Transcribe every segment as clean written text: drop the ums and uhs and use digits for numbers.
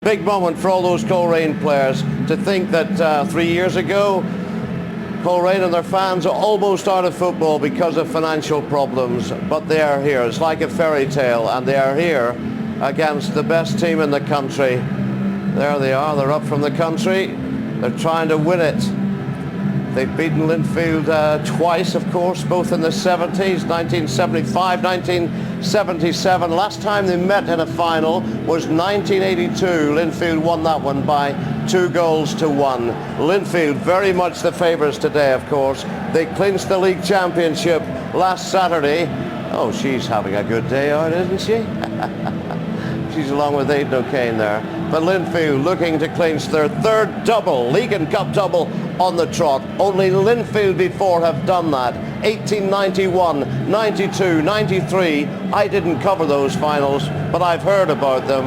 Big moment for all those Coleraine players to think that 3 years ago Coleraine and their fans are almost out of football because of financial problems, but they are here. It's like a fairy tale, and they are here against the best team in the country. There they are, they're up from the country. They're trying to win it. They've beaten Linfield twice, of course, both in the 70s, 1975, 1977. Last time they met in a final was 1982. Linfield won that one by 2-1. Linfield very much the favourites today, of course. They clinched the league championship last Saturday. Oh, she's having a good day out, isn't she? She's along with Aidan O'Kane there. But Linfield looking to clinch their third double, league and cup double on the trot. Only Linfield before have done that. 1891, 92, 93. I didn't cover those finals, but I've heard about them,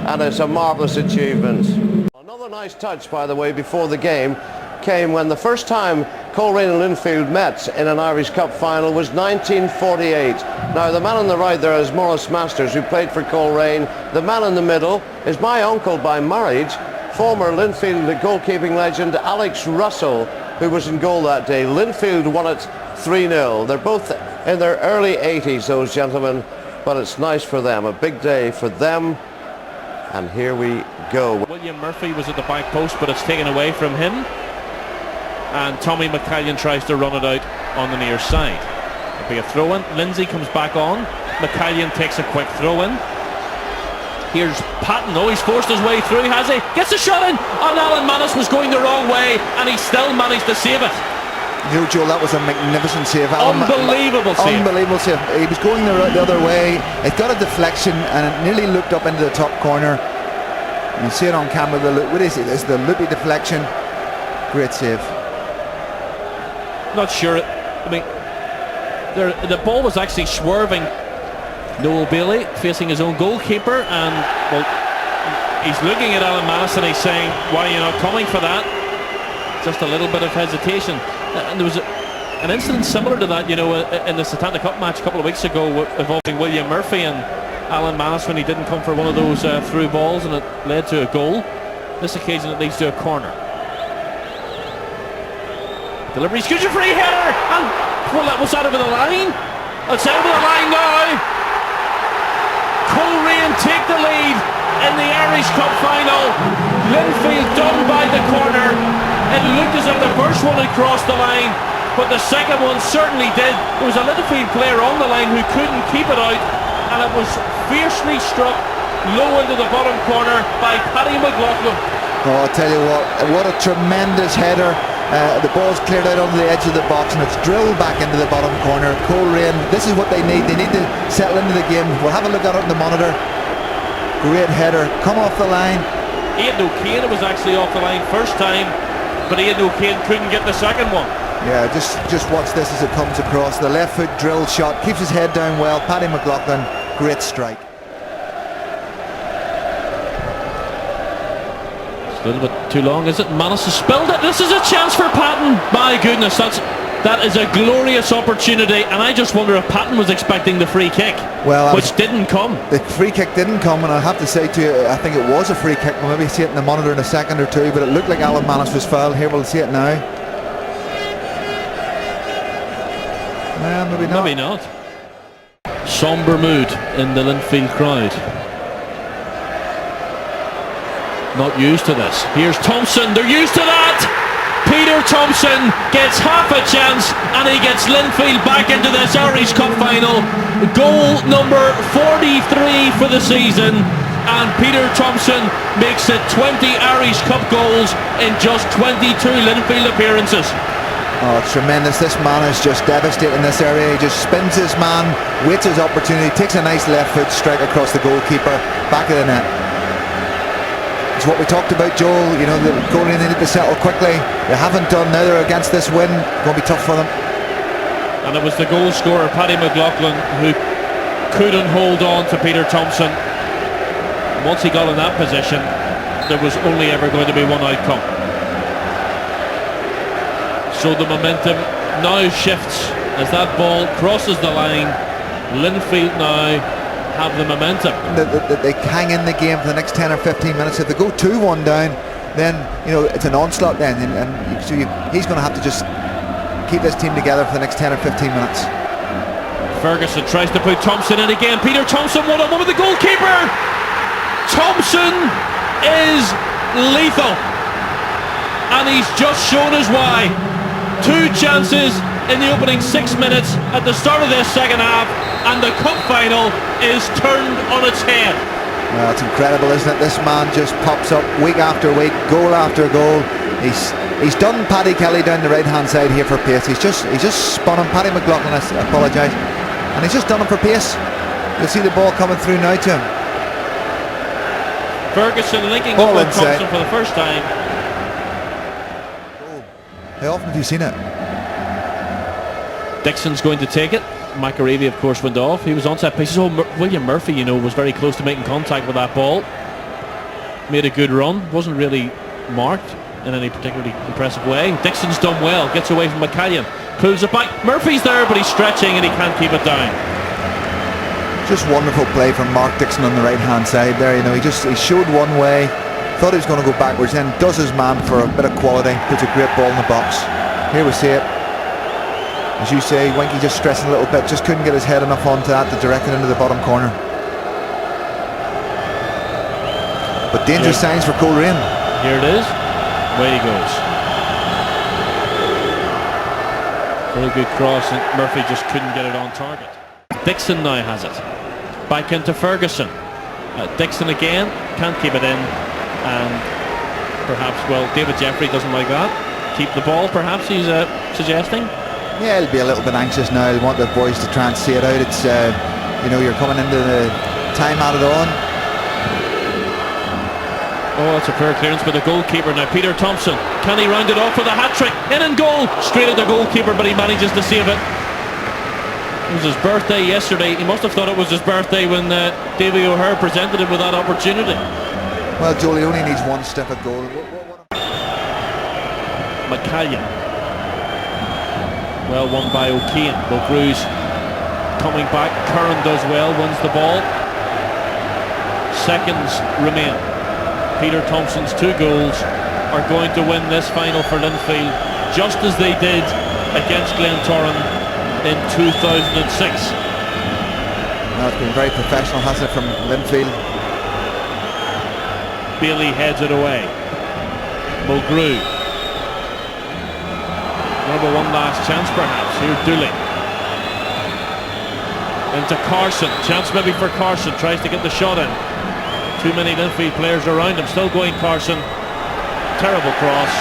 and it's a marvellous achievement. Another nice touch, by the way, before the game came when the first time Coleraine and Linfield met in an Irish Cup final was 1948. Now the man on the right there is Maurice Masters, who played for Coleraine. The man in the middle is my uncle by marriage, former Linfield goalkeeping legend Alex Russell, who was in goal that day. Linfield won it 3-0. They're both in their early 80s, those gentlemen, but it's nice for them, a big day for them. And here we go. William Murphy was at the back post, but it's taken away from him. And Tommy McCallion tries to run it out on the near side. It'll be a throw-in. Lindsay comes back on. McCallion takes a quick throw-in. Here's Patton. Oh, he's forced his way through, has he? Gets a shot in! And Alan Manus was going the wrong way, and he still managed to save it. You know, Joel, that was a magnificent save. Unbelievable save. Unbelievable save. He was going the other way. It got a deflection, and it nearly looked up into the top corner. You see it on camera. What is it? It's the loopy deflection. Great save. Not sure. I mean, the ball was actually swerving. Noel Bailey facing his own goalkeeper, and well, he's looking at Alan Manus and he's saying, "Why are you not coming for that?" Just a little bit of hesitation. And there was an incident similar to that, you know, in the Satanta Cup match a couple of weeks ago involving William Murphy and Alan Manus when he didn't come for one of those through balls, and it led to a goal. This occasion it leads to a corner. Delivery, scoots a free header, and well, that was out over the line. It's out over the line now. Coleraine take the lead in the Irish Cup Final. Linfield done by the corner. It looked as if the first one had crossed the line, but the second one certainly did. There was a Linfield player on the line who couldn't keep it out, and it was fiercely struck low into the bottom corner by Paddy McLaughlin. Oh, I'll tell you what a tremendous header. The ball's cleared out onto the edge of the box, and it's drilled back into the bottom corner. Coleraine, this is what they need. They need to settle into the game. We'll have a look at it on the monitor. Great header, come off the line. Aidan O'Kane was actually off the line first time, but Aidan O'Kane couldn't get the second one. Yeah, just watch this as it comes across. The left foot drill shot, keeps his head down well. Paddy McLaughlin, great strike. A little bit too long, is it? Manus has spilled it. This is a chance for Patton. My goodness, that is a glorious opportunity, and I just wonder if Patton was expecting the free kick, which didn't come. The free kick didn't come, and I have to say to you, I think it was a free kick. We'll maybe see it in the monitor in a second or two, but it looked like Alan Manus was fouled. Here, we'll see it now. Maybe not. Maybe not. Sombre mood in the Linfield crowd. Not used to this. Here's Thompson, they're used to that! Peter Thompson gets half a chance, and he gets Linfield back into this Irish Cup Final. Goal number 43 for the season, and Peter Thompson makes it 20 Irish Cup goals in just 22 Linfield appearances. Oh, it's tremendous. This man is just devastating this area. He just spins his man, waits his opportunity, takes a nice left foot strike across the goalkeeper, back of the net. It's what we talked about, Joel. You know, the Coleraine, they need to settle quickly. They haven't done now. They're against this win. It's going to be tough for them. And it was the goal scorer, Paddy McLaughlin, who couldn't hold on to Peter Thompson. Once he got in that position, there was only ever going to be one outcome. So the momentum now shifts as that ball crosses the line. Linfield now have the momentum. They hang in the game for the next 10 or 15 minutes. If they go 2-1 down, then it's an onslaught then, and so he's going to have to just keep this team together for the next 10 or 15 minutes. Ferguson tries to put Thompson in again. Peter Thompson one-on-one with the goalkeeper. Thompson is lethal, and he's just shown us why. 2 chances in the opening 6 minutes at the start of this second half, and the cup final is turned on its head. Well, it's incredible, isn't it? This man just pops up week after week, goal after goal. He's done Paddy Kelly down the right hand side here for pace. He's just spun him. Paddy McLaughlin, I apologise, and he's just done him for pace. You'll see the ball coming through now to him. Ferguson linking up with Thompson for the first time. How often have you seen it? Dixon's going to take it. McAreavey, of course, went off. He was on set pieces. William Murphy, was very close to making contact with that ball. Made a good run. Wasn't really marked in any particularly impressive way. Dixon's done well. Gets away from McCallion. Pulls it back. Murphy's there, but he's stretching and he can't keep it down. Just wonderful play from Mark Dixon on the right hand side there. He showed one way, thought he was going to go backwards, then does his man for a bit of quality, puts a great ball in the box. Here we see it. As you say, Winky just stressing a little bit, just couldn't get his head enough onto that to direct it into the bottom corner. But dangerous signs for Coleraine. Here it is. Away he goes. Very good cross, and Murphy just couldn't get it on target. Dixon now has it. Back into Ferguson. Dixon again, can't keep it in, and perhaps, David Jeffrey doesn't like that. Keep the ball, perhaps he's suggesting. Yeah, he'll be a little bit anxious now. He'll want the boys to try and see it out. It's, you're coming into the time added on. Oh, that's a fair clearance by the goalkeeper. Now Peter Thompson, can he round it off with a hat-trick? In and goal! Straight at the goalkeeper, but he manages to save it. It was his birthday yesterday. He must have thought it was his birthday when Davy O'Hare presented him with that opportunity. Well, Joel, he only needs one step at goal. McCallion. Well won by O'Keane. Mulgrew's coming back. Curran does well, wins the ball. Seconds remain. Peter Thompson's 2 goals are going to win this final for Linfield, just as they did against Glentoran in 2006. Now it's been very professional, hasn't it, from Linfield? Bailey heads it away. Mulgrew. Another one last chance perhaps. Here Dooley. Into Carson. Chance maybe for Carson. Tries to get the shot in. Too many Linfield players around him. Still going Carson. Terrible cross.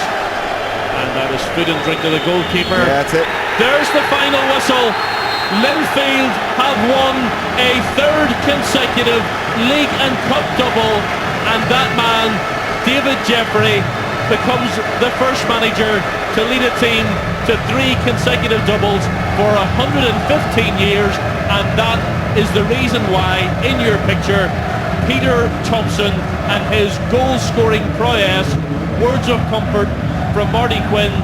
And that is food and drink to the goalkeeper. Yeah, that's it. There's the final whistle. Linfield have won a 3rd consecutive league and cup double, and that man, David Jeffrey, becomes the first manager to lead a team to 3 consecutive doubles for 115 years, and that is the reason why, in your picture, Peter Thompson and his goal-scoring prowess. Words of comfort from Marty Quinn,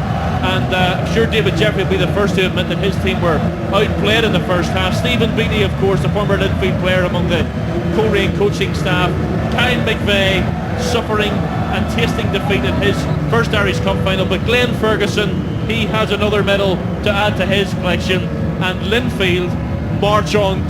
and I'm sure David Jeffrey will be the first to admit that his team were outplayed in the first half. Stephen Beattie, of course, the former Linfield player among the Coleraine coaching staff. Kyle McVeigh suffering and tasting defeat in his first Irish Cup final, but Glenn Ferguson, he has another medal to add to his collection, and Linfield march on